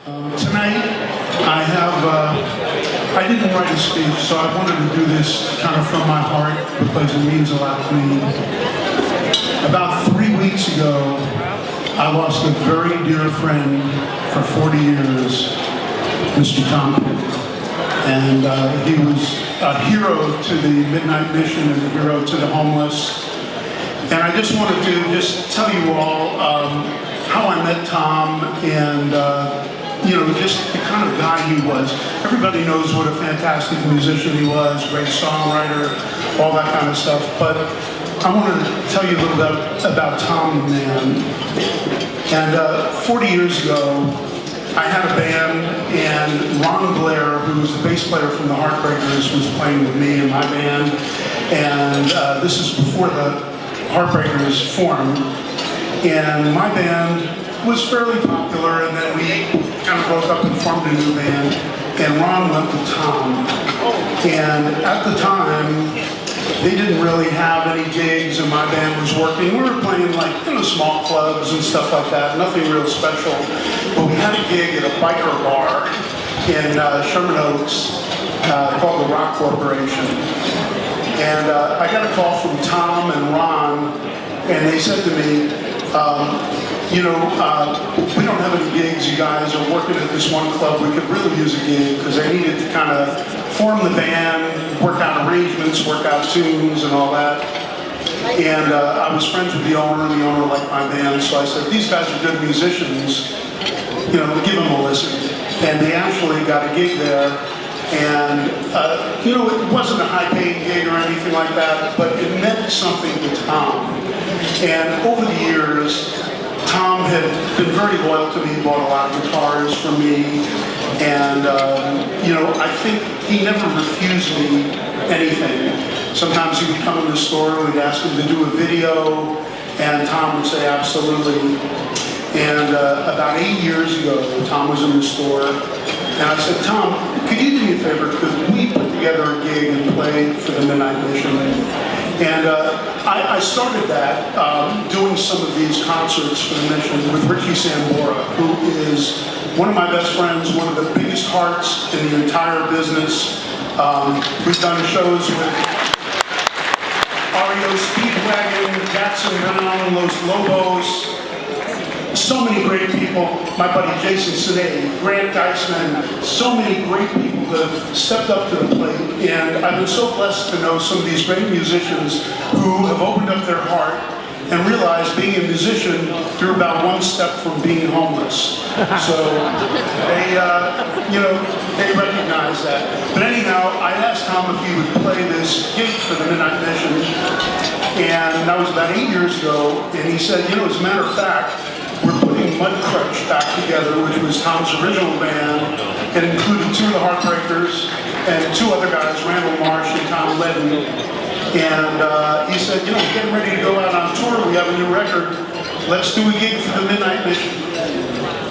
Tonight, I didn't write a speech, so I wanted to do this kind of from my heart because it means a lot to me. About 3 weeks ago, I lost a very dear friend for 40 years, Mr. Tom. And he was a hero to the Midnight Mission and a hero to the homeless. And I just wanted to just tell you all how I met Tom and just the kind of guy he was. Everybody knows what a fantastic musician he was, great songwriter, all that kind of stuff. But I wanted to tell you a little bit about Tom, the man. And 40 years ago, I had a band, and Ron Blair, who was the bass player from the Heartbreakers, was playing with me in my band. And this is before the Heartbreakers formed. And my band was fairly popular, and then we kind of broke up and formed a new band, and Ron went with Tom. And at the time, they didn't really have any gigs, and my band was working. We were playing like, small clubs and stuff like that, nothing real special. But we had a gig at a biker bar in Sherman Oaks called the Rock Corporation. And I got a call from Tom and Ron, and they said to me, we don't have any gigs. You guys are working at this one club. We could really use a gig, because they needed to kind of form the band, work out arrangements, work out tunes and all that. And I was friends with the owner, and the owner liked my band, so I said, these guys are good musicians, give them a listen. And they actually got a gig there, and it wasn't a high-paying gig or anything like that, but it meant something to Tom. And over the years, Tom had been very loyal to me, bought a lot of guitars from me, and I think he never refused me anything. Sometimes he would come in the store and we'd ask him to do a video, and Tom would say absolutely. And about 8 years ago, Tom was in the store, and I said, Tom, could you do me a favor? Could we put together a gig and play for the Midnight Mission? And I started that doing some of these concerts for the Mission with Richie Sambora, who is one of my best friends, one of the biggest hearts in the entire business. We've done shows with REO Speedwagon, Jackson Brown, Los Lobos, so many great people. My buddy Jason Sinay, Grant Geisman, so many great people that have stepped up to the plate. And I've been so blessed to know some of these great musicians who have opened up their heart and realized being a musician, you're about one step from being homeless. So they recognize that. But anyhow, I asked Tom if he would play this gig for the Midnight Mission, and that was about 8 years ago. And he said, as a matter of fact, we're putting Mudcrutch back together, which was Tom's original band. It included 2 of the Heartbreakers and 2 other guys, Randall Marsh and Tom Ledden. And he said, getting ready to go out on tour. We have a new record. Let's do a gig for the Midnight Mission.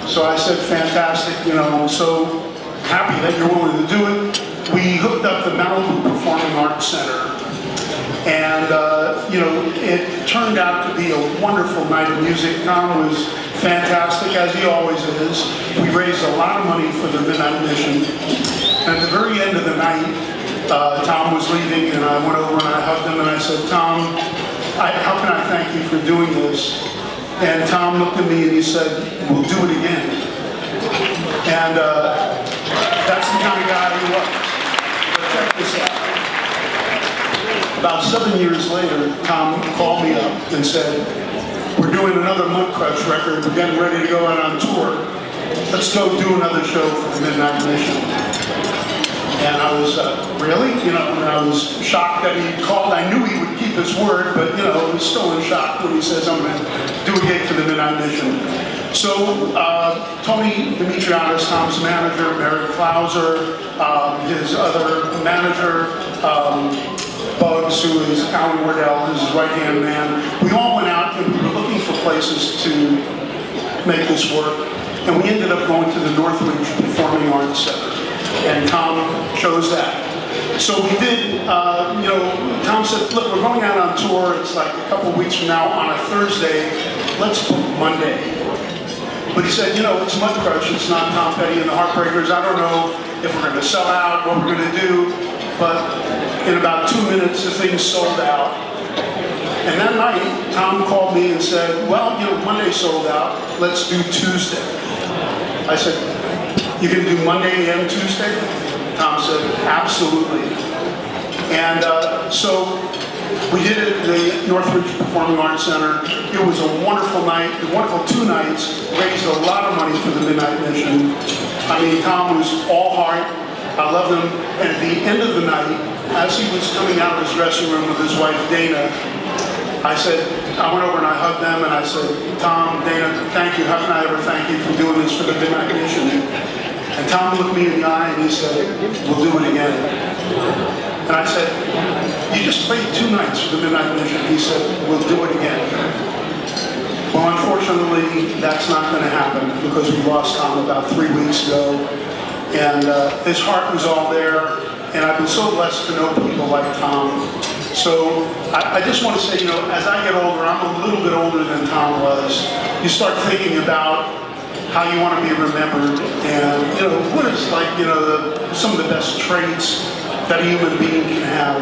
So I said, fantastic. I'm so happy that you're willing to do it. We hooked up the Malibu Performing Arts Center. And, it turned out to be a wonderful night of music. Tom was fantastic, as he always is. We raised a lot of money for the Midnight Mission. And at the very end of the night, Tom was leaving, and I went over and I hugged him, and I said, Tom, how can I thank you for doing this? And Tom looked at me and he said, we'll do it again. And that's the kind of guy he was. But check this out. About 7 years later, Tom called me up and said, we're doing another Mudcrutch record. We're getting ready to go out on tour. Let's go do another show for the Midnight Mission. And I was, really? And I was shocked that he called. I knew he would keep his word, but, I was still in shock when he says, I'm going to do a gig for the Midnight Mission. So, Tony Dimitriadis, Tom's manager, Mary Klauser, his other manager, Bugs, who is Alan Wardell, his right-hand man, we all went out and we were looking for places to make this work. And we ended up going to the Northridge Performing Arts Center. And Tom chose that. So we did, Tom said, look, we're going out on tour. It's like a couple weeks from now on a Thursday. Let's book Monday. But he said, you know, it's Mud Crush, it's not Tom Petty and the Heartbreakers. I don't know if we're going to sell out, what we're going to do. But in about 2 minutes, the thing sold out. And that night, Tom called me and said, well, you know, Monday sold out, let's do Tuesday. I said, you can do Monday and Tuesday? Tom said, absolutely. And so we did it at the Northridge Performing Arts Center. It was a wonderful night, a wonderful 2 nights, raised a lot of money for the Midnight Mission. I mean, Tom was all heart. I loved him. And at the end of the night, as he was coming out of his dressing room with his wife, Dana, I went over and I hugged them and I said, Tom, Dana, thank you. How can I ever thank you for doing this for the Midnight Mission? And Tom looked me in the eye and he said, we'll do it again. And I said, you just played 2 nights for the Midnight Mission. He said, we'll do it again. Well, unfortunately, that's not going to happen because we lost Tom about 3 weeks ago. And his heart was all there. And I've been so blessed to know people like Tom. So I just want to say, you know, as I get older, I'm a little bit older than Tom was. You start thinking about how you want to be remembered, and you know what is like, you know, some of the best traits that a human being can have.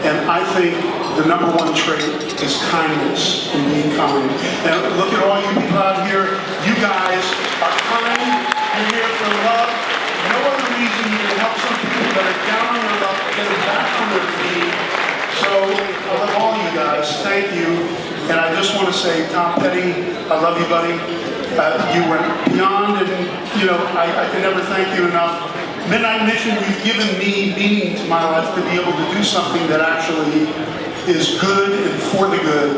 And I think the #1 trait is kindness and being kind. And look at all you people out here. You guys are kind. You're here for love. No other reason you can help some people that are down on their luck get them back on their feet. So I love all you guys. Thank you. And I just want to say, Tom Petty, I love you, buddy. You went beyond, and you know, I can never thank you enough. Midnight Mission, you've given me meaning to my life to be able to do something that actually is good and for the good.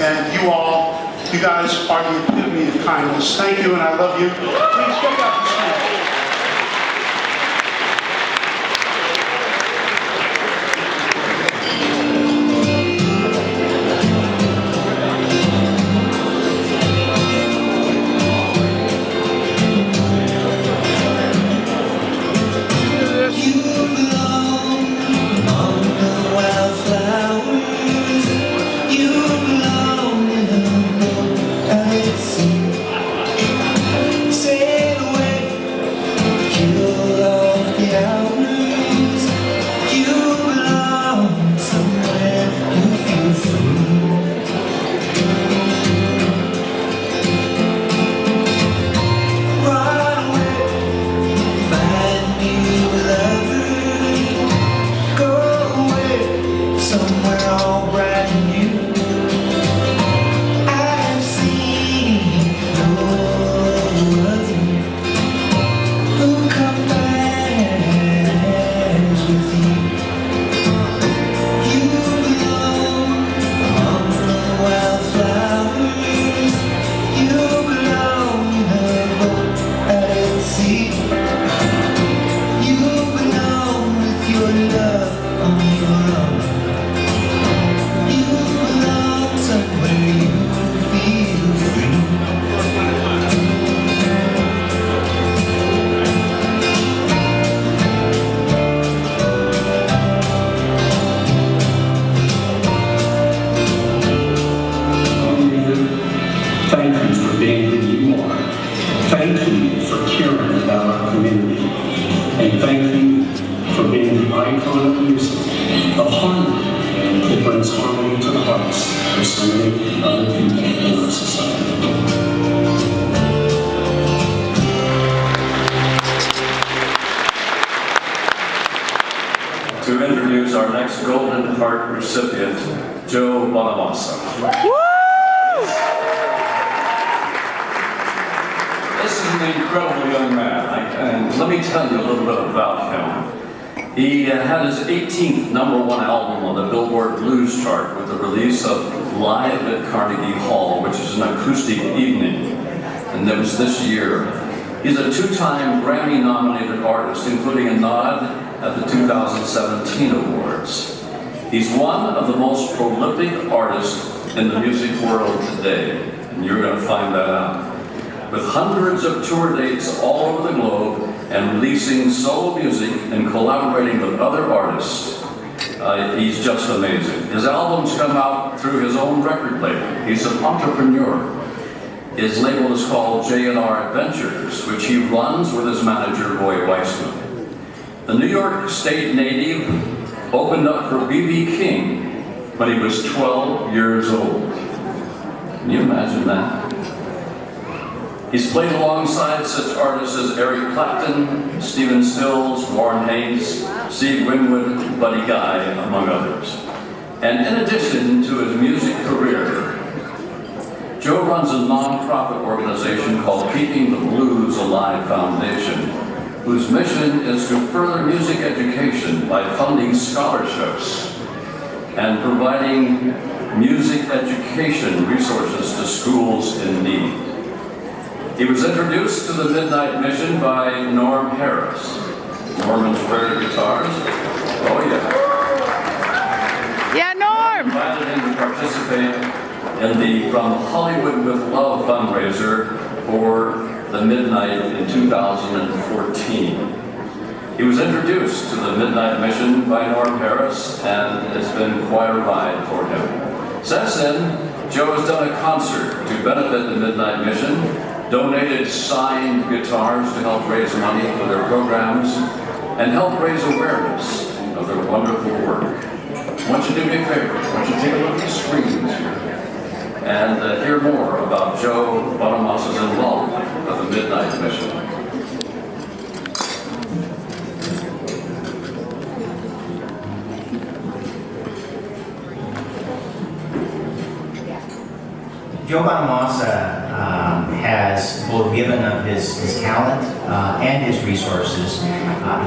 And you guys are the epitome of kindness. Thank you, and I love you. Please check out the screen. To introduce our next Golden Heart recipient, Joe Bonamassa. This is an incredible young man, and let me tell you a little bit about him. He had his 18th #1 album on the Billboard Blues chart with the release of Live at Carnegie Hall, which is an acoustic evening, and that was this year. He's a 2-time Grammy-nominated artist, including a nod at the 2017 awards. He's one of the most prolific artists in the music world today, and you're going to find that out. With hundreds of tour dates all over the globe and releasing solo music and collaborating with other artists, he's just amazing. His albums come out through his own record label. He's an entrepreneur. His label is called J&R Adventures, which he runs with his manager, Roy Weissman. The New York State native opened up for B.B. King when he was 12 years old. Can you imagine that? He's played alongside such artists as Eric Clapton, Stephen Stills, Warren Hayes, Steve Winwood, Buddy Guy, among others. And in addition to his music career, Joe runs a non-profit organization called Keeping the Blues Alive Foundation, whose mission is to further music education by funding scholarships and providing music education resources to schools in need. He was introduced to the Midnight Mission by Norm Harris. Norman's rare guitars. Oh yeah. Yeah, Norm! Invited him to participate in the From Hollywood with Love fundraiser for the Midnight in 2014. He was introduced to the Midnight Mission by Norm Harris, and it's been quite a ride for him. Since then, Joe has done a concert to benefit the Midnight Mission, donated signed guitars to help raise money for their programs, and help raise awareness of their wonderful work. I want you to do me a favor. I want you to take a look at the screens here and hear more about Joe Bonamassa's involvement with the Midnight Mission. Joe Bonamassa has both given of his talent and his resources.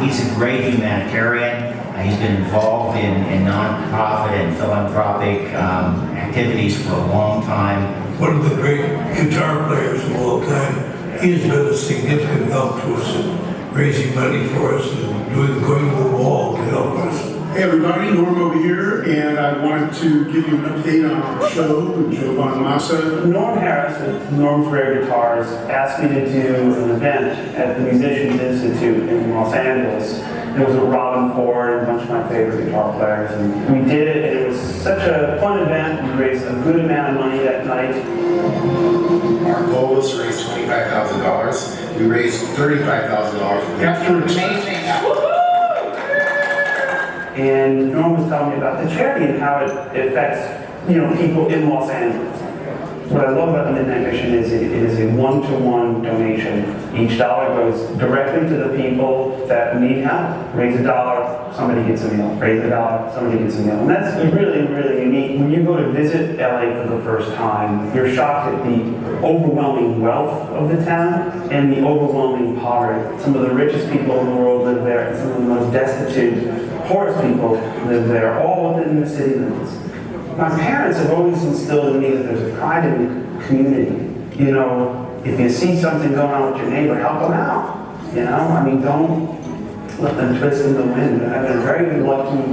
He's a great humanitarian. He's been involved in non-profit and philanthropic activities for a long time. One of the great guitar players of all time. He has been a significant help to us in raising money for us and going to the wall to help us. Hey everybody, Norm over here, and I wanted to give you an update on our show with Joe Bonamassa. Norm Harris with Norm's Rare Guitars asked me to do an event at the Musicians Institute in Los Angeles. It was with Robin Ford and a bunch of my favorite guitar players, and we did it, and it was such a fun event. We raised a good amount of money that night. Our goal was to raise $25,000. We raised $35,000. After amazing. And Norm was telling me about the charity and how it affects, people in Los Angeles. What I love about the Midnight Mission is it is a one-to-one donation. Each dollar goes directly to the people that need help. Raise $1, somebody gets a meal. Raise $1, somebody gets a meal. And that's really, really unique. When you go to visit LA for the first time, you're shocked at the overwhelming wealth of the town and the overwhelming poverty. Some of the richest people in the world live there, and some of the most destitute, poorest people live there, all within the city limits. My parents have always instilled in me that there's a pride in the community. If you see something going on with your neighbor, help them out. Don't let them twist in the wind. I've been a very lucky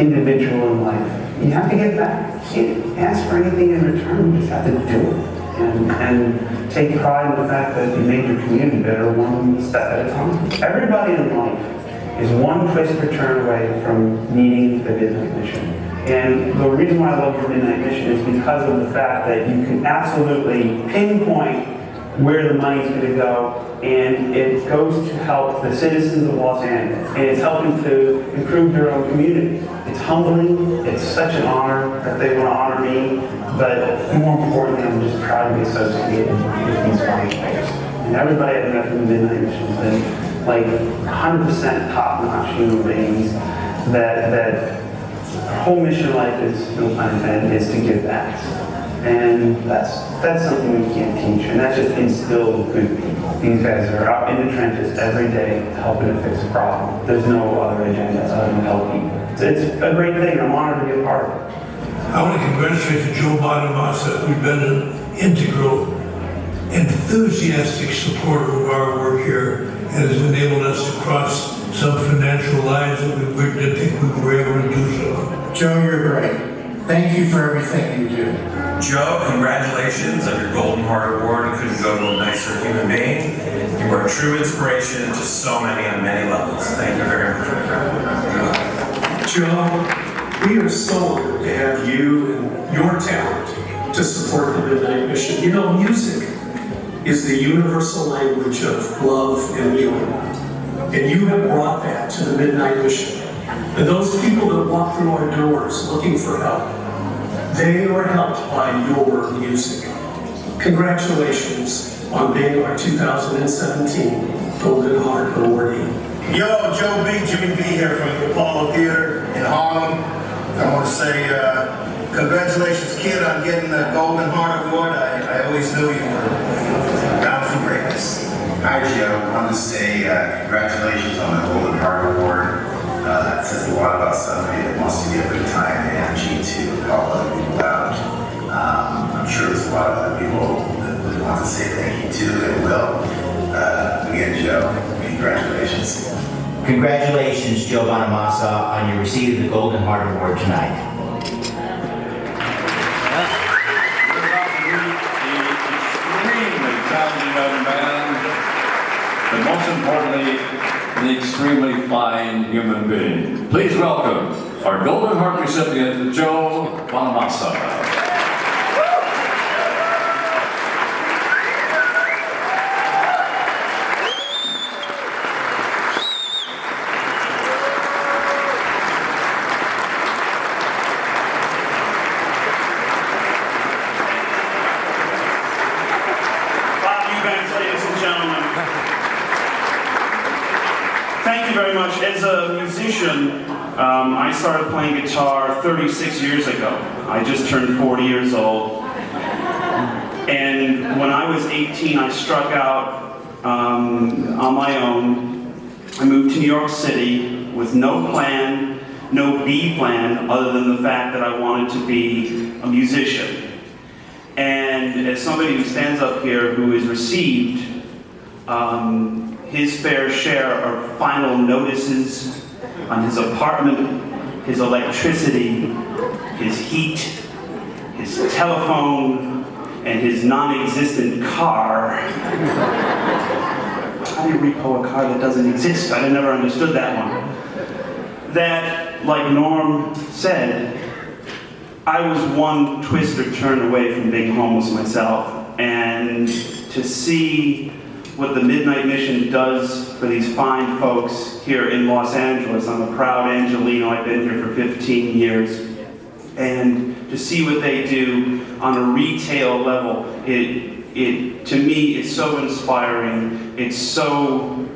individual in life. You have to give back. You can't ask for anything in return. You just have to do it. And take pride in the fact that you made your community better one step at a time. Everybody in life is one twist or turn away from needing the Midnight Mission. And the reason why I love the Midnight Mission is because of the fact that you can absolutely pinpoint where the money's going to go, and it goes to help the citizens of Los Angeles, and it's helping to improve their own community. It's humbling, it's such an honor that they want to honor me, but more importantly, I'm just proud to be associated with these fine folks. And everybody I've met from the Midnight Mission has been like 100% top-notch human beings that whole mission of life is, no pun intended, is to give back. And that's something we can't teach, and that's just instilled good people. These guys are out in the trenches every day helping to fix a problem. There's no other agenda other than help people. It's a great thing. I'm honored to be a part of it. I want to congratulate Joe Bonamassa, who's been an integral, enthusiastic supporter of our work here and has enabled us to cross some financial lines that we didn't think we were able to do so. Joe, you're great. Thank you for everything you do. Joe, congratulations on your Golden Heart Award. You couldn't go to a nicer human being. You are a true inspiration to so many on many levels. Thank you very much, my friend. Joe, we are so honored to have you and your talent to support the Midnight Mission. You know, music is the universal language of love and healing. And you have brought that to the Midnight Mission. And those people that walk through our doors looking for help, they are helped by your music. Congratulations on being our 2017 Golden Heart Awardee. Yo, Joe B, Jimmy B here from the Apollo Theater in Harlem. I want to say congratulations, kid, on getting the Golden Heart Award. I always knew you were bound for greatness. Hi, Joe. I want to say congratulations on the Golden Heart Award. It says a lot about somebody that wants to give their time and energy to help other people out. I'm sure there's a lot of other people that would want to say thank you to and will. Again, Joe, congratulations. Congratulations, Joe Bonamassa, on your receipt of the Golden Heart Award tonight. We're about to meet the extremely talented young man, but most importantly, an extremely fine human being. Please welcome our Golden Heart recipient, Joe Bonamassa. Ladies and gentlemen, thank you very much. As a musician, I started playing guitar 36 years ago. I just turned 40 years old. And when I was 18, I struck out on my own. I moved to New York City with no plan, no B plan, other than the fact that I wanted to be a musician. And as somebody who stands up here who has received his fair share of final notices on his apartment, his electricity, his heat, his telephone, and his non-existent car. How do you repo a car that doesn't exist? I never understood that one. That, like Norm said, I was one twist or turn away from being homeless myself, and to see what the Midnight Mission does for these fine folks here in Los Angeles. I'm a proud Angelino. I've been here for 15 years. And to see what they do on a retail level, it to me is so inspiring. It's so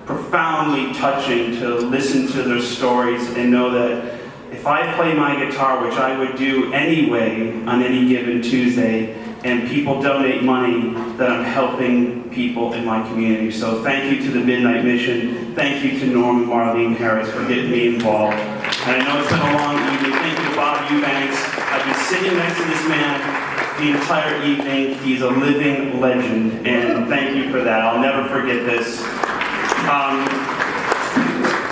profoundly touching to listen to their stories and know that if I play my guitar, which I would do anyway on any given Tuesday, and people donate money, that I'm helping people in my community. So thank you to the Midnight Mission. Thank you to Norm and Marlene Harris for getting me involved. And I know it's been a long evening. Thank you to Bob Eubanks. I've been sitting next to this man the entire evening. He's a living legend, and thank you for that. I'll never forget this.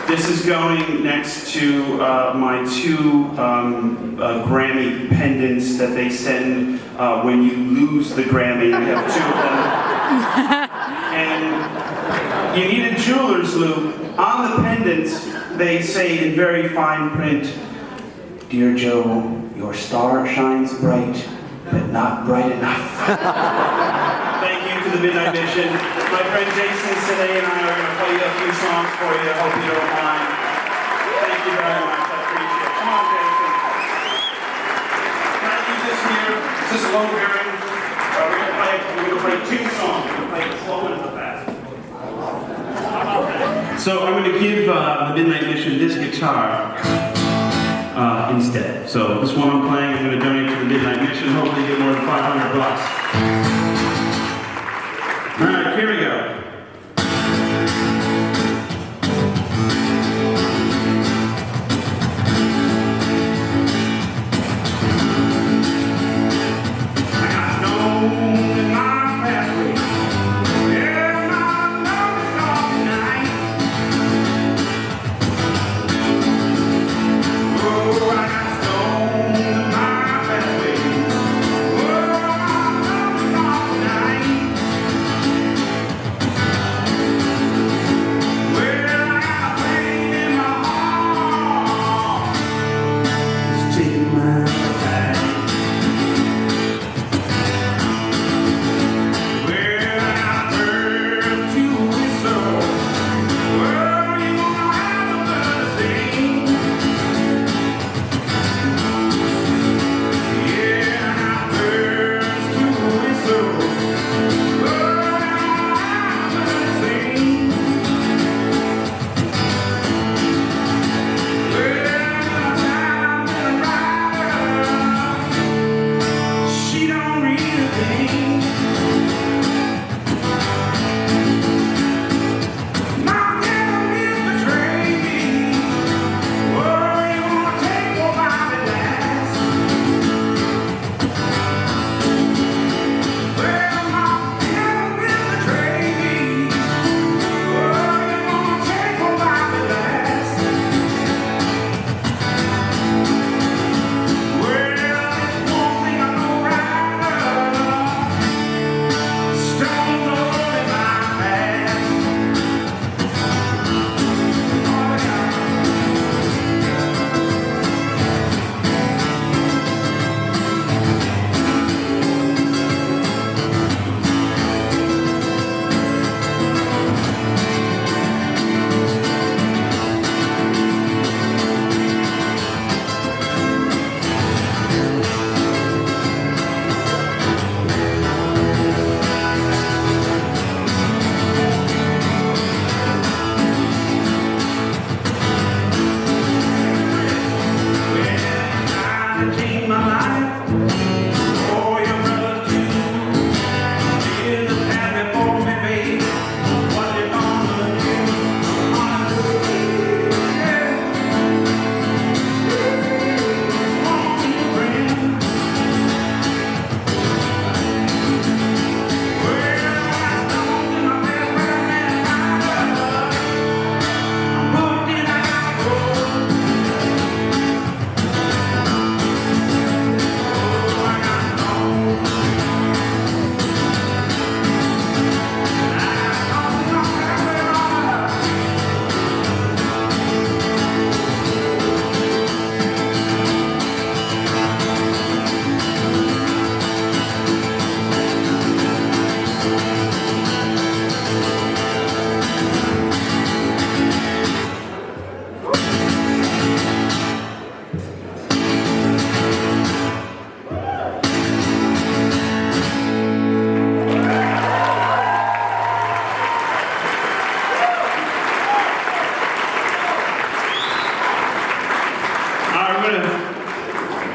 This is going next to my two Grammy pendants that they send when you lose the Grammy. I have two of them. And you need a jeweler's loop. On the pendants, they say in very fine print, "Dear Joe, your star shines bright, but not bright enough." Thank you to the Midnight Mission. My friend Jason Sinay and I are going to play a few songs for you. I hope you don't mind. Thank you very much. I appreciate it. Come on, Jason. Can I leave this here? Is this a low hearing? We're going to play two songs. We're going to play the slow and the fast. So I'm going to give the Midnight Mission this guitar instead. So this one I'm playing, I'm going to donate to the Midnight Mission. Hopefully get more than $500. All right, here we go.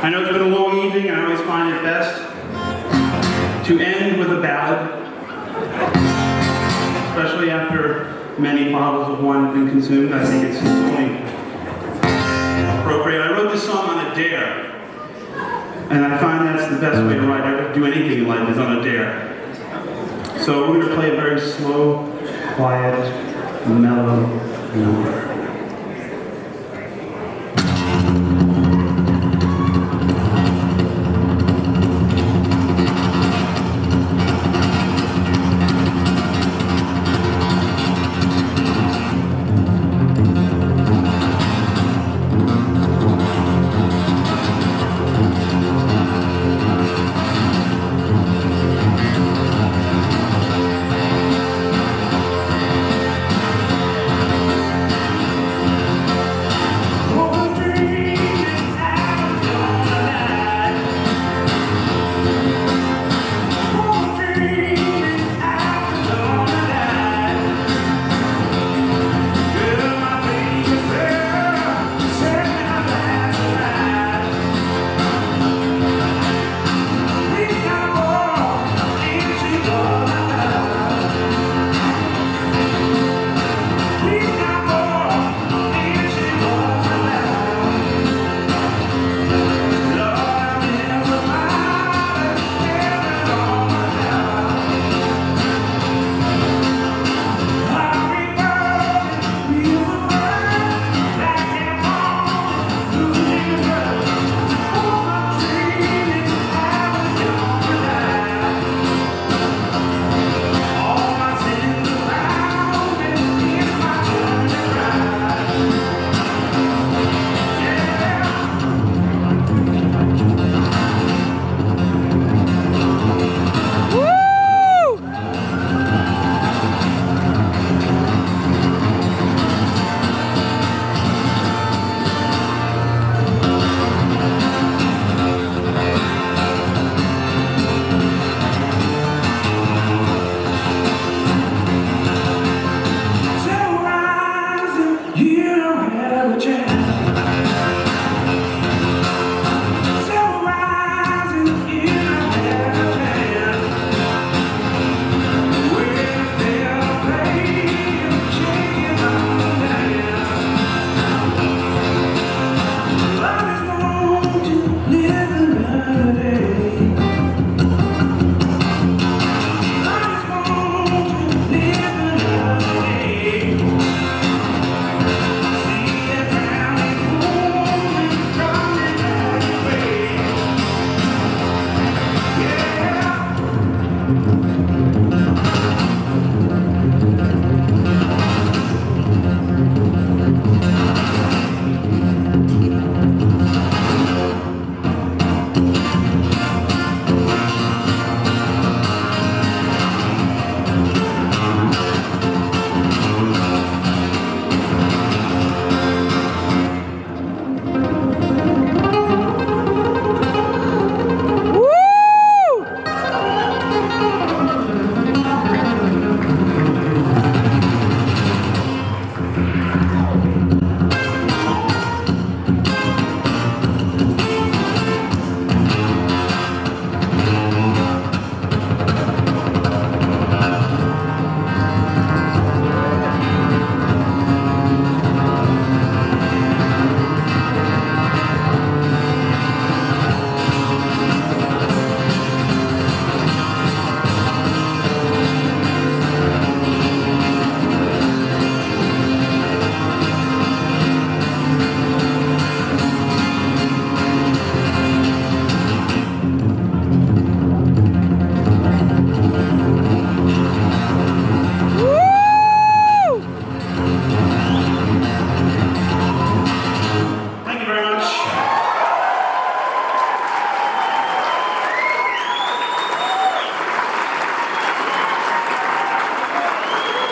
I know it's been a long evening, and I always find it best to end with a ballad, especially after many bottles of wine have been consumed. I think it's only appropriate. I wrote this song on a dare, and I find that's the best way to do anything in life is on a dare. So we're going to play a very slow, quiet, mellow number.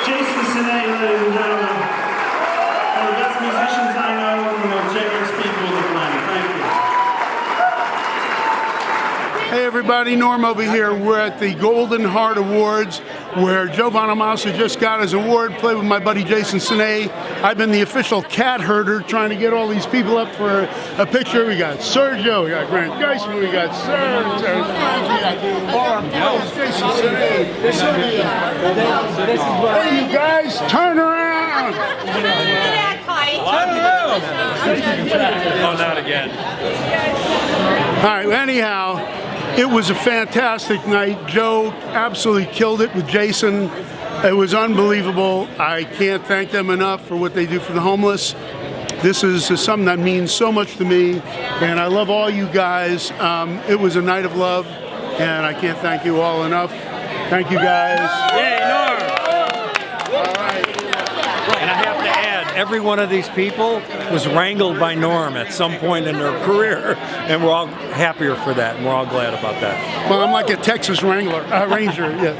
Jason Sinay, ladies and gentlemen. One of the best musicians I know, one of the most generous people on the planet. Thank you. Hey everybody, Norm over here. We're at the Golden Heart Awards. where Joe Bonamassa just got his award, played with my buddy Jason Sinay. I've been the official cat herder trying to get all these people up for a picture. We got Sergio, we got Grant Geisman, we got Serge, we got all our pals, Jason Sinay, Sylvia. Hey, you guys, turn around! Oh, not again. All right, anyhow, it was a fantastic night. Joe absolutely killed it with Jason. It was unbelievable. I can't thank them enough for what they do for the homeless. This is something that means so much to me, and I love all you guys. It was a night of love, and I can't thank you all enough. Thank you, guys. Yay, Norm! All right. And I have to add, every one of these people was wrangled by Norm at some point in their career, and we're all happier for that, and we're all glad about that. Well, I'm like a Texas Ranger, yeah.